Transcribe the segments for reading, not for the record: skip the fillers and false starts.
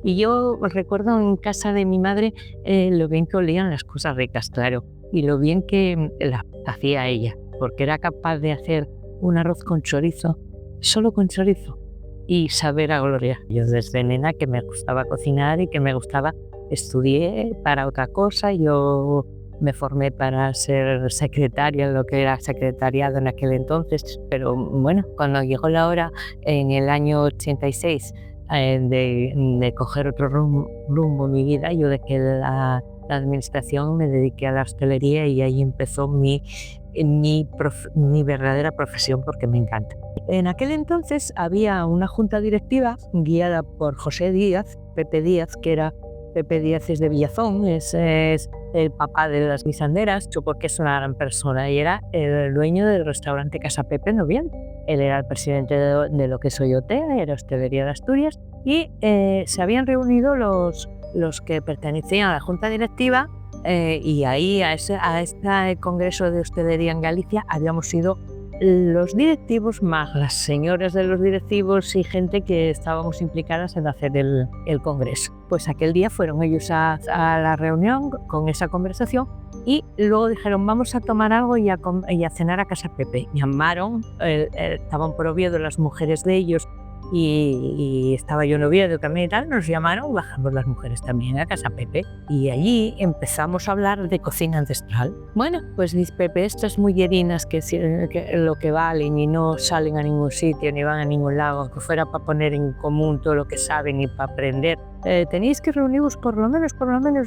Y yo recuerdo en casa de mi madre lo bien que olían las cosas ricas, claro, y lo bien que las hacía ella, porque era capaz de hacer un arroz con chorizo, solo con chorizo, y saber a gloria. Yo desde nena que me gustaba cocinar y que me gustaba, estudié para otra cosa, yo me formé para ser secretaria, lo que era secretariado en aquel entonces, pero bueno, cuando llegó la hora en el año 86 de coger otro rumbo en mi vida, yo dejé la administración, me dediqué a la hostelería y ahí empezó mi verdadera profesión porque me encanta. En aquel entonces había una junta directiva guiada por José Díaz, Pepe Díaz, que era Pepe Díaz es de Villazón, es el papá de las guisanderas, porque es una gran persona y era el dueño del restaurante Casa Pepe en Noviel. Él era el presidente de lo que es Oyotea, era Hostelería de Asturias, y se habían reunido los que pertenecían a la junta directiva y ahí a este congreso de hostelería en Galicia habíamos ido los directivos más las señoras de los directivos y gente que estábamos implicadas en hacer el congreso. Pues aquel día fueron ellos a la reunión con esa conversación y luego dijeron vamos a tomar algo y a cenar a Casa Pepe. Llamaron, estaban por Oviedo las mujeres de ellos y estaba yo en Oviedo también y tal, nos llamaron, bajamos las mujeres también a Casa Pepe y allí empezamos a hablar de cocina ancestral. Bueno, pues dice Pepe, estas mullerinas que lo que valen y no salen a ningún sitio ni van a ningún lado, que fuera para poner en común todo lo que saben y para aprender, tenéis que reuniros por lo menos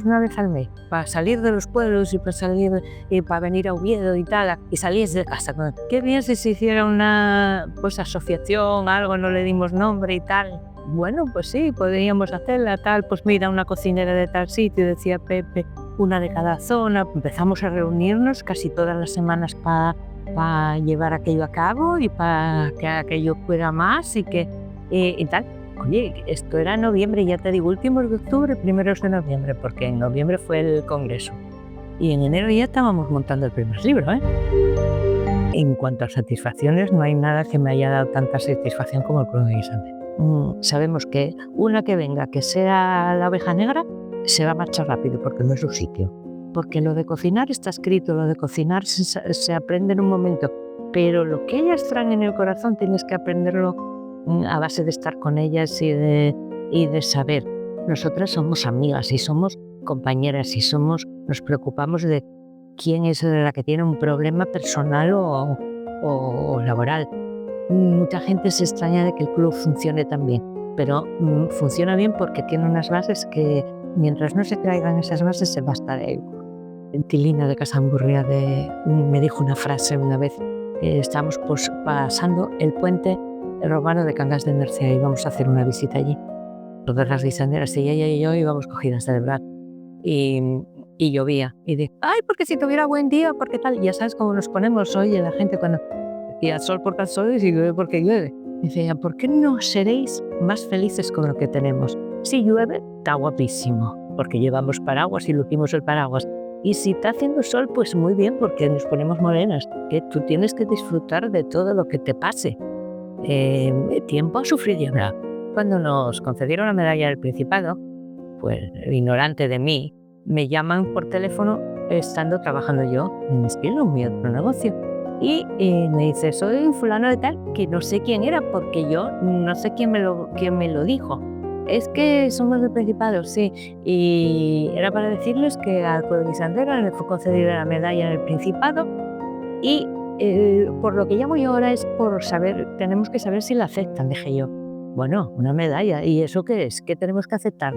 una vez al mes, para salir de los pueblos y para salir y para venir a Oviedo y tal, y salís de casa. Qué bien si se hiciera una asociación, algo, no le dimos nombre y tal. Bueno, pues sí, podríamos hacerla tal, pues mira, una cocinera de tal sitio, decía Pepe, una de cada zona. Empezamos a reunirnos casi todas las semanas para llevar aquello a cabo y para que aquello fuera más y tal. Oye, esto era en noviembre, ya te digo, últimos de octubre, primeros de noviembre, porque en noviembre fue el congreso. Y en enero ya estábamos montando el primer libro, ¿eh? En cuanto a satisfacciones, no hay nada que me haya dado tanta satisfacción como el Crudo Guisante. Sabemos que una que venga, que sea la oveja negra, se va a marchar rápido porque no es su sitio. Porque lo de cocinar está escrito, lo de cocinar se aprende en un momento, pero lo que ellas traen en el corazón tienes que aprenderlo a base de estar con ellas y de saber. Nosotras somos amigas y somos compañeras y nos preocupamos de quién es la que tiene un problema personal o laboral. Mucha gente se extraña de que el club funcione tan bien, pero funciona bien porque tiene unas bases que mientras no se traigan esas bases se va a estar ahí. Tilina de Casamburria me dijo una frase una vez, estábamos pasando el puente romano de Cangas de Nercea y íbamos a hacer una visita allí. Todas las guisanderas, ella y yo íbamos cogidas del brazo y llovía. Y dije, ay, porque si tuviera buen día, porque tal, ya sabes cómo nos ponemos hoy en la gente cuando decía sol porque sol y llueve porque llueve. Decía, ¿por qué no seréis más felices con lo que tenemos? Si llueve, está guapísimo, porque llevamos paraguas y lucimos el paraguas. Y si está haciendo sol, pues muy bien, porque nos ponemos morenas. Que tú tienes que disfrutar de todo lo que te pase. Tiempo a sufrir y habrá. Cuando nos concedieron la medalla del Principado, pues ignorante de mí, me llaman por teléfono estando trabajando yo en Espilo, mi otro negocio. Y me dice, soy fulano de tal, que no sé quién era, porque yo no sé quién me lo dijo. Es que somos del Principado, sí. Y era para decirles que al Crudo Guisantero le fue concedida la medalla del Principado y por lo que llamo yo ahora es por saber, tenemos que saber si la aceptan, dije yo. Bueno, una medalla, ¿y eso qué es? ¿Qué tenemos que aceptar?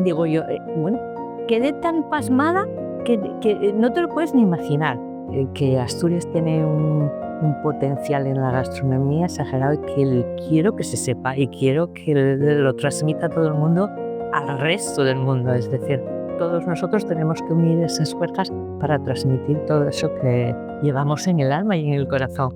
Digo yo, bueno, quedé tan pasmada que no te lo puedes ni imaginar, que Asturias tiene un potencial en la gastronomía exagerado y que quiero que se sepa y quiero que lo transmita a todo el mundo, al resto del mundo, es decir, todos nosotros tenemos que unir esas fuerzas para transmitir todo eso que llevamos en el alma y en el corazón.